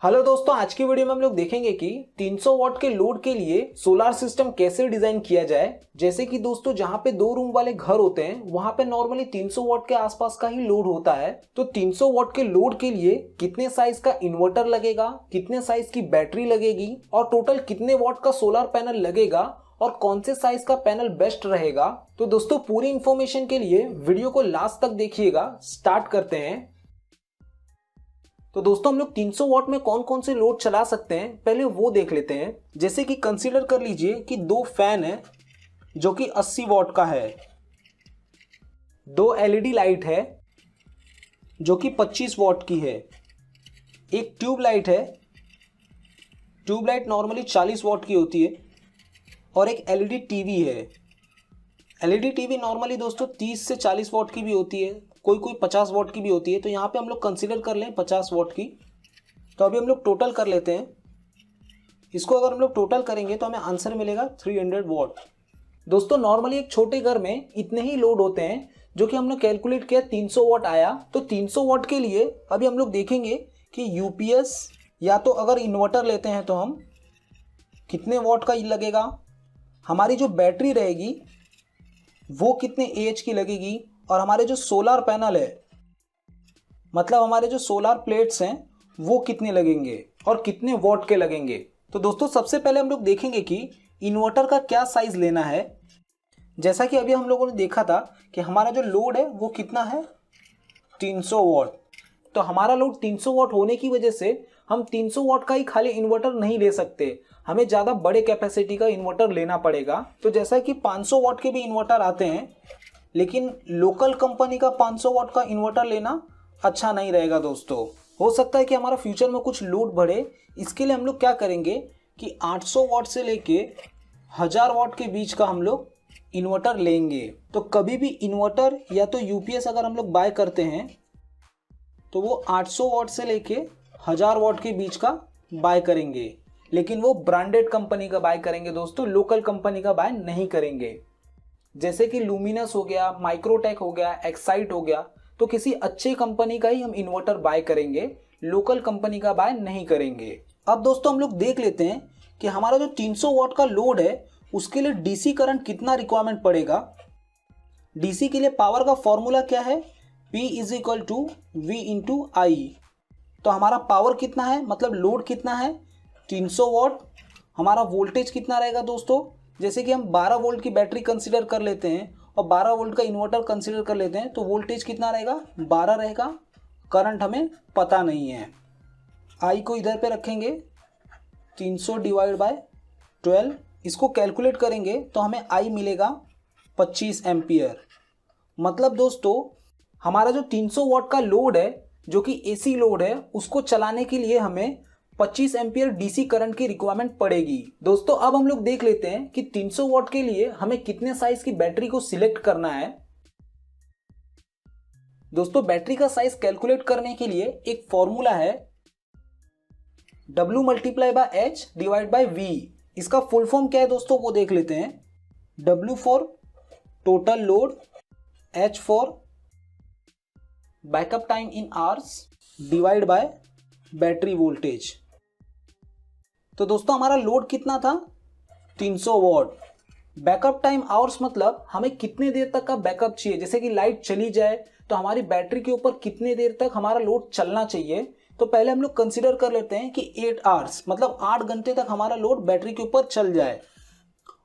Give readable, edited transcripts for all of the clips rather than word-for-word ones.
Hello दोस्तों, आज की वीडियो में हम लोग देखेंगे कि 300 वॉट के लोड के लिए सोलार सिस्टम कैसे डिजाइन किया जाए। जैसे कि दोस्तों जहां पे 2 रूम वाले घर होते हैं वहां पे नॉर्मली 300 वॉट के आसपास का ही लोड होता है। तो 300 वॉट के लोड के लिए कितने साइज का इन्वर्टर लगेगा, कितने साइज की बैटरी लगेगी और टोटल कितने वॉट का सोलर पैनल लगेगा और कौन से साइज का पैनल बेस्ट रहेगा। तो दोस्तों पूरी इंफॉर्मेशन के लिए वीडियो को लास्ट तक देखिएगा। स्टार्ट करते हैं। तो दोस्तों हम लोग 300 वॉट में कौन कौन से लोड चला सकते हैं पहले वो देख लेते हैं। जैसे कि कंसीडर कर लीजिए कि 2 फैन है जो कि 80 वॉट का है, 2 एलईडी लाइट है जो कि 25 वॉट की है, एक ट्यूब लाइट है, ट्यूब लाइट नॉर्मली 40 वॉट की होती है, और एक एलईडी टीवी है। एलईडी टीवी नॉर्मली दोस्तों 30 से 40 वॉट की भी होती है, कोई 50 वॉट की भी होती है। तो यहाँ पे हम लोग कंसीडर कर लें 50 वॉट की। तो अभी हम लोग टोटल कर लेते हैं। इसको अगर हम लोग टोटल करेंगे तो हमें आंसर मिलेगा 300 वॉट। दोस्तों नॉर्मली एक छोटे घर में इतने ही लोड होते हैं, जो कि हमने कैलकुलेट किया 300 वॉट आया। तो 300 वॉट के लिए अभी हम लोग देखेंगे कि यूपीएस या तो अगर इन्वर्टर लेते हैं तो हम कितने वॉट का लगेगा, हमारी जो बैटरी रहेगी वो कितने एच की लगेगी, और हमारे जो सोलर पैनल है मतलब हमारे जो सोलर प्लेट्स हैं वो कितने लगेंगे और कितने वॉट के लगेंगे। तो दोस्तों सबसे पहले हम लोग देखेंगे कि इन्वर्टर का क्या साइज लेना है। जैसा कि अभी हम लोगों ने देखा था कि हमारा जो लोड है वो कितना है 300 वॉट। तो हमारा लोड 300 वॉट होने की वजह से हम 300 वॉट का ही खाली इन्वर्टर नहीं ले सकते, हमें ज़्यादा बड़े कैपेसिटी का इन्वर्टर लेना पड़ेगा। तो जैसा कि 500 वॉट के भी इन्वर्टर आते हैं, लेकिन लोकल कंपनी का 500 वॉट का इन्वर्टर लेना अच्छा नहीं रहेगा दोस्तों। हो सकता है कि हमारा फ्यूचर में कुछ लोड बढ़े। इसके लिए हम लोग क्या करेंगे कि 800 वॉट से लेके 1000 वॉट के बीच का हम लोग इन्वर्टर लेंगे। तो कभी भी इन्वर्टर या तो यूपीएस अगर हम लोग बाय करते हैं तो वो 800 वॉट से लेके 1000 वॉट के बीच का बाय करेंगे, लेकिन वो ब्रांडेड कंपनी का बाय करेंगे दोस्तों, लोकल कंपनी का बाय नहीं करेंगे। जैसे कि लुमिनस हो गया, माइक्रोटेक हो गया, एक्साइट हो गया। तो किसी अच्छी कंपनी का ही हम इन्वर्टर बाय करेंगे, लोकल कंपनी का बाय नहीं करेंगे। अब दोस्तों हम लोग देख लेते हैं कि हमारा जो 300 वॉट का लोड है उसके लिए डीसी करंट कितना रिक्वायरमेंट पड़ेगा। डीसी के लिए पावर का फॉर्मूला क्या है, P = V × I। तो हमारा पावर कितना है मतलब लोड कितना है 300 वॉट। हमारा वोल्टेज कितना रहेगा दोस्तों, जैसे कि हम 12 वोल्ट की बैटरी कंसीडर कर लेते हैं और 12 वोल्ट का इन्वर्टर कंसीडर कर लेते हैं, तो वोल्टेज कितना रहेगा 12 रहेगा। करंट हमें पता नहीं है। आई को इधर पे रखेंगे, 300 / 12, इसको कैलकुलेट करेंगे तो हमें आई मिलेगा 25 एम्पियर। मतलब दोस्तों हमारा जो 300 वॉट का लोड है जो कि एसी लोड है, उसको चलाने के लिए हमें 25 एम्पियर डीसी करंट की रिक्वायरमेंट पड़ेगी। दोस्तों अब हम लोग देख लेते हैं कि 300 वॉट के लिए हमें कितने साइज की बैटरी को सिलेक्ट करना है। दोस्तों बैटरी का साइज कैलकुलेट करने के लिए एक फॉर्मूला है W × H / V। इसका फुल फॉर्म क्या है दोस्तों वो देख लेते हैं। W for total load, H for backup time in hours divide by battery voltage. तो दोस्तों हमारा लोड कितना था 300 वॉट। बैकअप टाइम आवर्स मतलब हमें कितने देर तक का बैकअप चाहिए। जैसे कि लाइट चली जाए तो हमारी बैटरी के ऊपर कितने देर तक हमारा लोड चलना चाहिए। तो पहले हम लोग कंसीडर कर लेते हैं कि 8 आवर्स मतलब 8 घंटे तक हमारा लोड बैटरी के ऊपर चल जाए।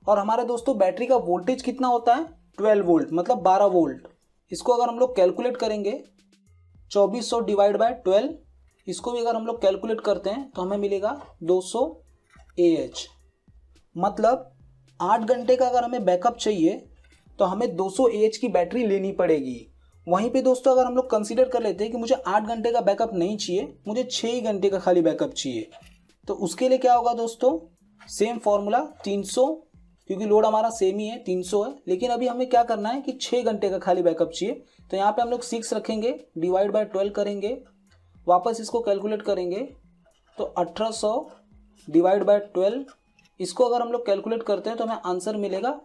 और हमारा दोस्तों बैटरी का वोल्टेज कितना होता है 12 वोल्ट मतलब 12 वोल्ट। इसको अगर हम लोग कैलकुलेट करेंगे 2400 / 12, इसको भी अगर हम लोग कैलकुलेट करते हैं तो हमें मिलेगा 200 AH। मतलब 8 घंटे का अगर हमें बैकअप चाहिए तो हमें 200 AH की बैटरी लेनी पड़ेगी। वहीं पे दोस्तों अगर हम लोग कंसीडर कर लेते हैं कि मुझे 8 घंटे का बैकअप नहीं चाहिए, मुझे 6 ही घंटे का खाली बैकअप चाहिए, तो उसके लिए क्या होगा दोस्तों सेम फॉर्मूला 300, क्योंकि लोड हमारा सेम ही है 300 है, लेकिन अभी हमें क्या करना है कि 6 घंटे का खाली बैकअप चाहिए। तो यहाँ पे हम लोग 6 रखेंगे, डिवाइड बाय 12 करेंगे, वापस इसको कैलकुलेट करेंगे तो 1800 / 12, इसको अगर हम लोग कैलकुलेट करते हैं तो हमें आंसर मिलेगा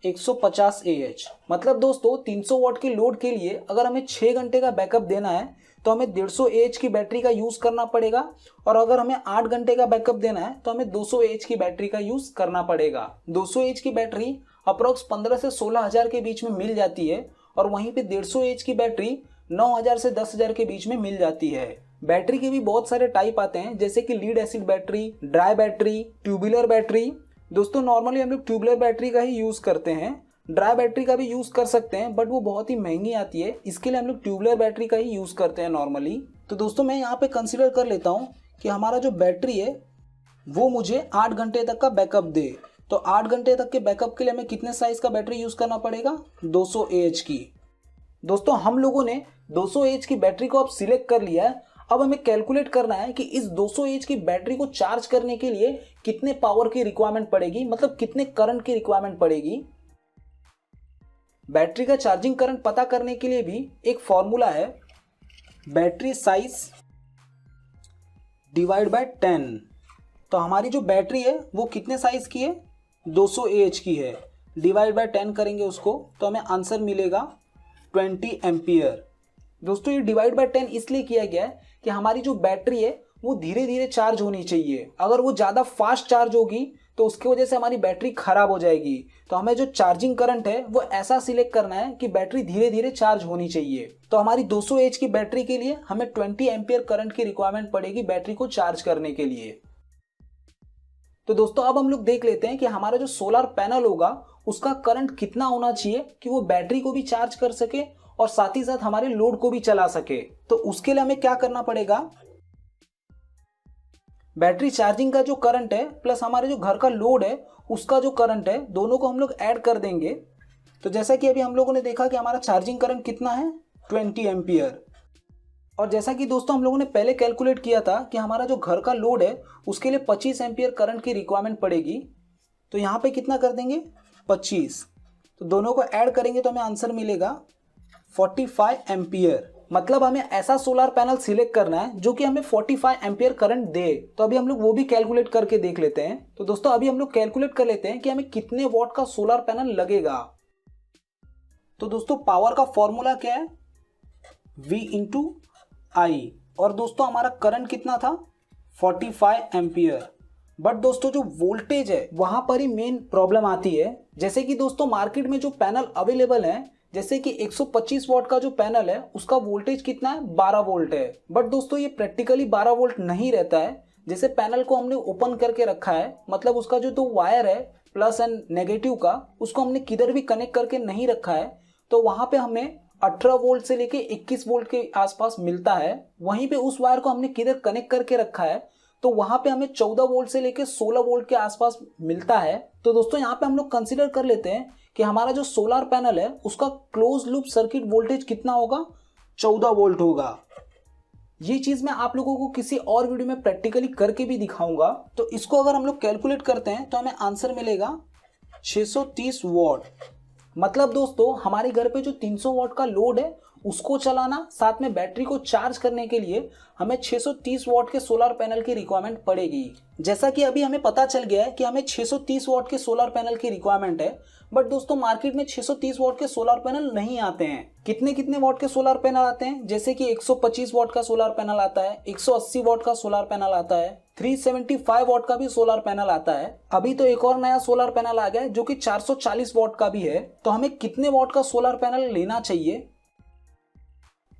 150 AH। मतलब दोस्तों 300 वॉट के लोड के लिए अगर हमें 6 घंटे का बैकअप देना है तो हमें 150 AH की बैटरी का यूज करना पड़ेगा, और अगर हमें 8 घंटे का बैकअप देना है तो हमें 200 AH की बैटरी का यूज करना पड़ेगा। 200 AH की बैटरी अप्रोक्स 15 से 16,000 के बीच में मिल जाती है, और वहीं पे 150 AH की बैटरी 9,000 से 10,000 के बीच में मिल जाती है। बैटरी के भी बहुत सारे टाइप आते हैं, जैसे कि lead acid battery, dry battery, tubular battery. दोस्तों नॉर्मली हम लोग ट्यूबुलर बैटरी का ही यूज करते हैं, ड्राई बैटरी का भी यूज कर सकते हैं बट वो बहुत ही महंगी आती है, इसके लिए हम लोग ट्यूबुलर बैटरी का ही यूज करते हैं नॉर्मली। तो दोस्तों मैं यहाँ पे कंसिडर कर लेता हूँ कि हमारा जो बैटरी है वो मुझे 8 घंटे तक का बैकअप दे। तो 8 घंटे तक के बैकअप के लिए हमें कितने साइज का बैटरी यूज करना पड़ेगा? 200 AH की। दोस्तों हम लोगों ने 200 AH की बैटरी को अब सिलेक्ट कर लिया है। अब हमें कैलकुलेट करना है कि इस 200 AH की बैटरी को चार्ज करने के लिए कितने पावर की रिक्वायरमेंट पड़ेगी, मतलब कितने करंट की रिक्वायरमेंट पड़ेगी। बैटरी का चार्जिंग करंट पता करने के लिए भी एक फॉर्मूला है, बैटरी साइज डिवाइड बाय 10। तो हमारी जो बैटरी है वो कितने साइज की है? 200 AH की है। डिवाइड बाय 10 करेंगे उसको तो हमें आंसर मिलेगा 20 एम्पियर। दोस्तों ये डिवाइड बाय 10 इसलिए किया गया है कि हमारी जो बैटरी है वो धीरे धीरे चार्ज होनी चाहिए। अगर वो ज़्यादा फास्ट चार्ज होगी तो उसकी वजह से हमारी बैटरी खराब हो जाएगी। तो हमें जो चार्जिंग करंट है वो ऐसा सिलेक्ट करना है कि बैटरी धीरे धीरे चार्ज होनी चाहिए। तो हमारी 200 AH की बैटरी के लिए हमें 20 एम्पियर करंट की रिक्वायरमेंट पड़ेगी बैटरी को चार्ज करने के लिए। तो दोस्तों अब हम लोग देख लेते हैं कि हमारा जो सोलर पैनल होगा उसका करंट कितना होना चाहिए कि वो बैटरी को भी चार्ज कर सके और साथ ही साथ हमारे लोड को भी चला सके। तो उसके लिए हमें क्या करना पड़ेगा? बैटरी चार्जिंग का जो करंट है प्लस हमारे जो घर का लोड है उसका जो करंट है, दोनों को हम लोग ऐड कर देंगे। तो जैसा कि अभी हम लोगों ने देखा कि हमारा चार्जिंग करंट कितना है? 20 एम्पियर। और जैसा कि दोस्तों हम लोगों ने पहले कैलकुलेट किया था कि हमारा जो घर का लोड है उसके लिए 25 एम्पियर करंट की रिक्वायरमेंट पड़ेगी। तो यहाँ पे कितना कर देंगे? 25। तो दोनों को ऐड करेंगे तो हमें आंसर मिलेगा 45 एम्पियर। मतलब हमें ऐसा सोलर पैनल सिलेक्ट करना है जो कि हमें 45 एम्पियर करंट दे। तो अभी हम लोग वो भी कैलकुलेट करके देख लेते हैं। तो दोस्तों अभी हम लोग कैलकुलेट कर लेते हैं कि हमें कितने वॉट का सोलर पैनल लगेगा। तो दोस्तों पावर का फॉर्मूला क्या है? V इंटू आई। और दोस्तों हमारा करंट कितना था? 45 एम्पियर। बट दोस्तों जो वोल्टेज है वहां पर ही मेन प्रॉब्लम आती है। जैसे कि दोस्तों मार्केट में जो पैनल अवेलेबल है, जैसे कि 125 वॉट का जो पैनल है उसका वोल्टेज कितना है? 12 वोल्ट है। बट दोस्तों ये प्रैक्टिकली 12 वोल्ट नहीं रहता है। जैसे पैनल को हमने ओपन करके रखा है, मतलब उसका जो दो वायर है प्लस एंड नेगेटिव का, उसको हमने किधर भी कनेक्ट करके नहीं रखा है, तो वहां पे हमें 18 वोल्ट से लेके 21 वोल्ट के आसपास मिलता है। वहीं पे उस वायर को हमने किधर कनेक्ट करके रखा है तो वहां पे हमें 14 वोल्ट से लेके 16 वोल्ट के आसपास मिलता है। तो दोस्तों यहाँ पे हम लोग कंसीडर कर लेते हैं कि हमारा जो सोलर पैनल है उसका क्लोज लूप सर्किट वोल्टेज कितना होगा? 14 वोल्ट होगा। ये चीज मैं आप लोगों को किसी और वीडियो में प्रैक्टिकली करके भी दिखाऊंगा। तो इसको अगर हम लोग कैलकुलेट करते हैं तो हमें आंसर मिलेगा 630 वॉट। मतलब दोस्तों हमारे घर पे जो 300 वॉट का लोड है उसको चलाना, साथ में बैटरी को चार्ज करने के लिए हमें 630 वॉट के सोलर पैनल की रिक्वायरमेंट पड़ेगी। जैसा कि अभी हमें पता चल गया है कि हमें 630 वॉट के सोलर पैनल की रिक्वायरमेंट है। बट दोस्तों मार्केट में 630 वॉट के सोलर पैनल नहीं आते हैं। कितने कितने वॉट के सोलर पैनल आते हैं? जैसे कि 125 वॉट का सोलर पैनल आता है, 180 वॉट का सोलर पैनल आता है, 375 वॉट का भी सोलर पैनल आता है। अभी तो एक और नया सोलर पैनल आ गया है जो कि 440 वॉट का भी है। तो हमें कितने वॉट का सोलर पैनल लेना चाहिए?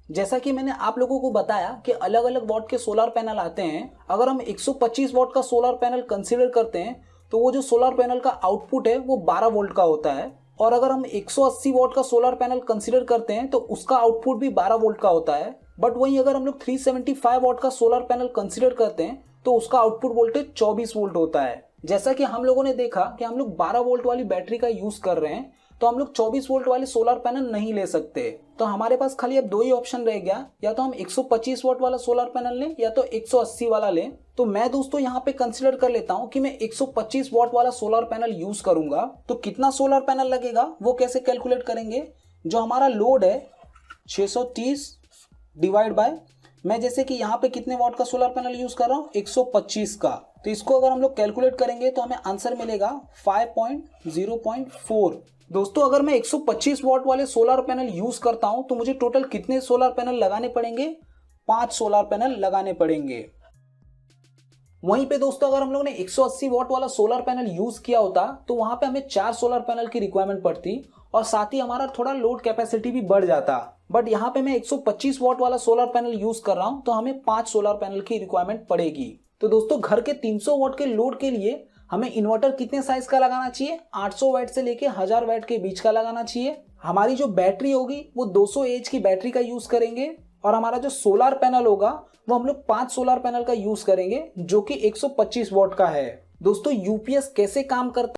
जैसा कि मैंने आप लोगों को बताया कि अलग अलग वॉट के सोलर पैनल आते हैं। अगर हम 125 वॉट का सोलर पैनल कंसीडर करते हैं तो वो जो सोलर पैनल का आउटपुट है वो 12 वोल्ट का होता है। और अगर हम 180 वॉट का सोलर पैनल कंसीडर करते हैं तो उसका आउटपुट भी 12 वोल्ट का होता है। बट वहीं अगर हम लोग 375 वॉट का सोलर पैनल कंसीडर करते हैं तो उसका आउटपुट वोल्टेज 24 वोल्ट होता है। जैसा कि हम लोगों ने देखा कि हम लोग 12 वोल्ट वाली बैटरी का यूज कर रहे हैं तो हम लोग 24 वोल्ट वाले सोलर पैनल नहीं ले सकते। तो हमारे पास खाली अब दो ही ऑप्शन रह गया, या तो हम 125 वोल्ट वाला सोलर पैनल लें या तो 180 वाला लें। तो मैं दोस्तों यहाँ पे कंसीडर कर लेता हूँ कि मैं 125 वॉट वाला सोलर पैनल यूज करूंगा। तो कितना सोलर पैनल लगेगा वो कैसे कैलकुलेट करेंगे? जो हमारा लोड है 630 डिवाइड बाय, मैं जैसे कि यहाँ पे कितने वॉट का सोलर पैनल यूज कर रहा हूँ? 125 का। तो इसको अगर हम लोग कैलकुलेट करेंगे तो हमें आंसर मिलेगा 5.0.4 दोस्तों अगर मैं 125 वॉट वाले सोलर पैनल यूज करता हूं तो मुझे टोटल कितने सोलर पैनल लगाने पड़ेंगे? 5 सोलर पैनल लगाने पड़ेंगे। वहीं पे दोस्तों अगर हम लोगों ने 180 वॉट वाला सोलर पैनल यूज किया होता तो वहां पे हमें 4 सोलर पैनल की रिक्वायरमेंट पड़ती और साथ ही हमारा थोड़ा लोड कैपेसिटी भी बढ़ जाता। बट यहाँ पे मैं 125 वॉट वाला सोलर पैनल यूज कर रहा हूं तो हमें 5 सोलर पैनल की रिक्वायरमेंट पड़ेगी। तो दोस्तों घर के 300 वॉट के लोड के लिए हमें इन्वर्टर कितने साइज का लगाना चाहिए? 800 वैट से लेके 1000 वैट के बीच का लगाना चाहिए। हमारी जो बैटरी होगी वो 200 एच की बैटरी का यूज करेंगे और हमारा जो सोलर पैनल होगा वो हम लोग 5 सोलर पैनल का यूज करेंगे जो कि 125 वॉट का है। दोस्तों यूपीएस कैसे काम करता